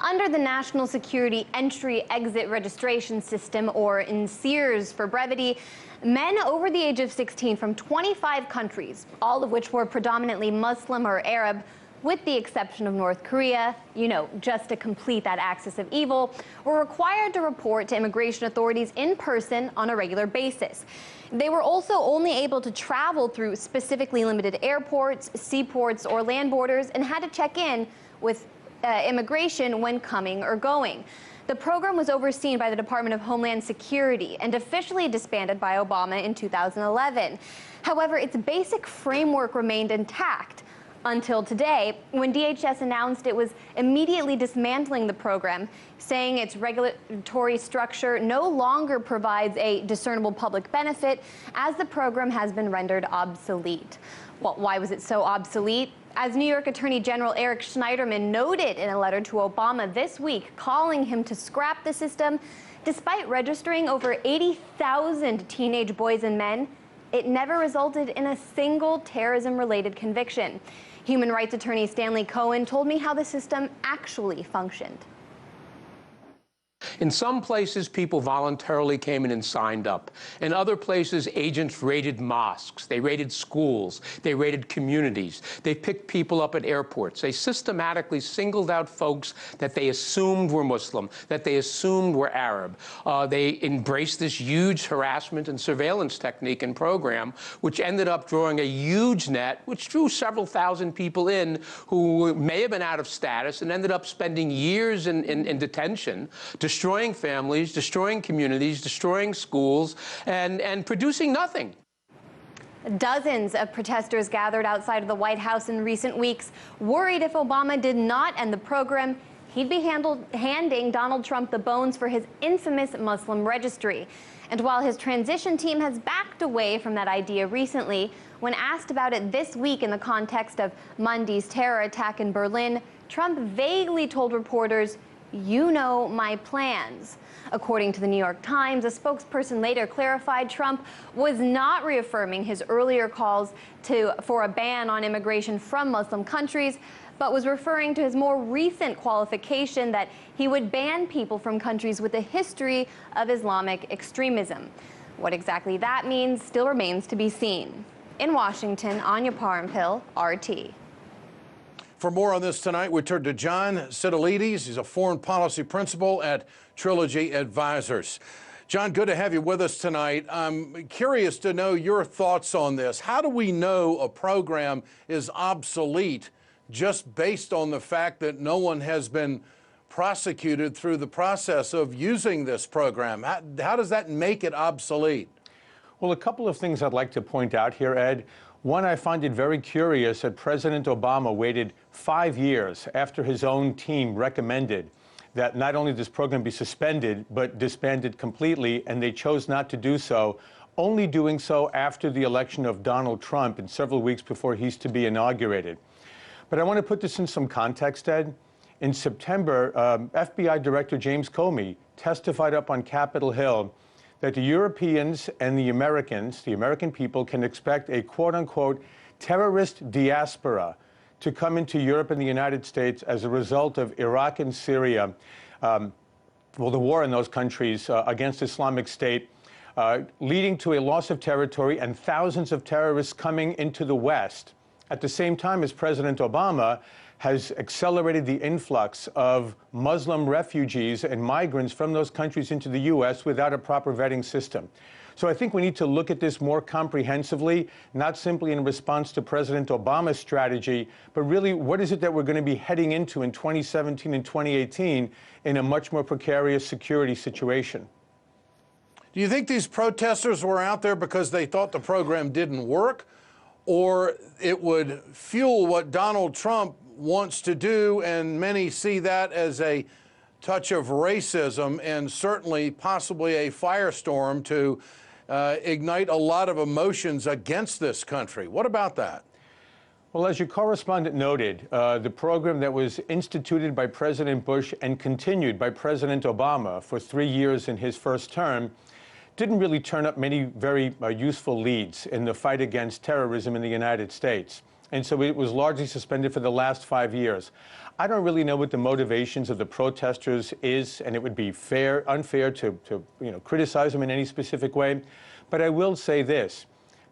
Under the National Security Entry-Exit Registration System, or NSEERS for brevity, men over the age of 16 from 25 countries, all of which were predominantly Muslim or Arab, with the exception of North Korea, just to complete that axis of evil, were required to report to immigration authorities in person on a regular basis. They were also only able to travel through specifically limited airports, seaports, or land borders, and had to check in with immigration when coming or going. The program was overseen by the Department of Homeland Security and officially disbanded by Obama in 2011. However, its basic framework remained intact until today, when DHS announced it was immediately dismantling the program, saying its regulatory structure no longer provides a discernible public benefit, as the program has been rendered obsolete. Well, why was it so obsolete? As New York Attorney General Eric Schneiderman noted in a letter to Obama this week, calling him to scrap the system, despite registering over 80,000 teenage boys and men, it never resulted in a single terrorism-related conviction. Human rights attorney Stanley Cohen told me how the system actually functioned. In some places, people voluntarily came in and signed up. In other places, agents raided mosques. They raided schools. They raided communities. They picked people up at airports. They systematically singled out folks that they assumed were Muslim, that they assumed were Arab. They embraced this huge harassment and surveillance technique and program, which ended up drawing a huge net, which drew several thousand people in who may have been out of status and ended up spending years in detention, destroying families, destroying communities, destroying schools, and producing nothing. Dozens of protesters gathered outside of the White House in recent weeks, worried if Obama did not end the program, he'd be handing Donald Trump the bones for his infamous Muslim registry. And while his transition team has backed away from that idea recently, when asked about it this week in the context of Monday's terror attack in Berlin, Trump vaguely told reporters, "You know my plans." According to the New York Times, a spokesperson later clarified Trump was not reaffirming his earlier calls for a ban on immigration from Muslim countries, but was referring to his more recent qualification that he would ban people from countries with a history of Islamic extremism. What exactly that means still remains to be seen. In Washington, Anya Parampil, RT. For more on this tonight, we turn to John Sitilides. He's a foreign policy principal at Trilogy Advisors. John, good to have you with us tonight. I'm curious to know your thoughts on this. How do we know a program is obsolete just based on the fact that no one has been prosecuted through the process of using this program? How does that make it obsolete? Well, a couple of things I'd like to point out here, Ed. One, I find it very curious that President Obama waited 5 years after his own team recommended that not only this program be suspended, but disbanded completely, and they chose not to do so, only doing so after the election of Donald Trump and several weeks before he's to be inaugurated. But I want to put this in some context, Ed. In September, FBI Director James Comey testified up on Capitol Hill that the Europeans and the Americans, the American people, can expect a quote-unquote terrorist diaspora to come into Europe and the United States as a result of Iraq and Syria, the war in those countries against Islamic State, leading to a loss of territory and thousands of terrorists coming into the West. At the same time as President Obama has accelerated the influx of Muslim refugees and migrants from those countries into the U.S. without a proper vetting system. So I think we need to look at this more comprehensively, not simply in response to President Obama's strategy, but really what is it that we're going to be heading into in 2017 and 2018 in a much more precarious security situation. Do you think these protesters were out there because they thought the program didn't work, or it would fuel what Donald Trump wants to do, and many see that as a touch of racism and certainly possibly a firestorm to ignite a lot of emotions against this country? What about that? Well, as your correspondent noted, the program that was instituted by President Bush and continued by President Obama for 3 years in his first term didn't really turn up many very useful leads in the fight against terrorism in the United States. and so it was largely suspended for the last 5 years. I don't really know what the motivations of the protesters is, and it would be unfair to criticize them in any specific way. But I will say this.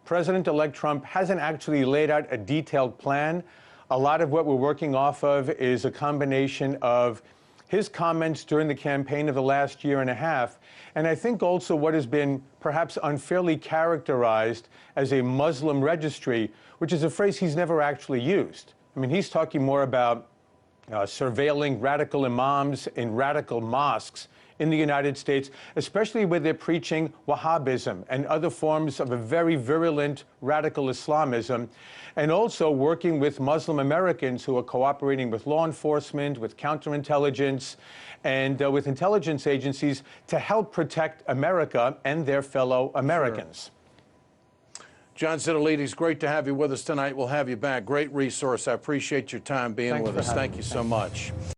President-elect Trump hasn't actually laid out a detailed plan. A lot of what we're working off of is a combination of his comments during the campaign of the last year and a half, and I think also what has been perhaps unfairly characterized as a Muslim registry, which is a phrase he's never actually used. I mean, he's talking more about surveilling radical imams in radical mosques in the United States, especially where they're preaching Wahhabism and other forms of a very virulent radical Islamism, and also working with Muslim Americans who are cooperating with law enforcement, with counterintelligence, and with intelligence agencies to help protect America and their fellow Americans. Sure. John Sitilides, great to have you with us tonight. We'll have you back. Great resource. I appreciate your time being with us. Thank you so much.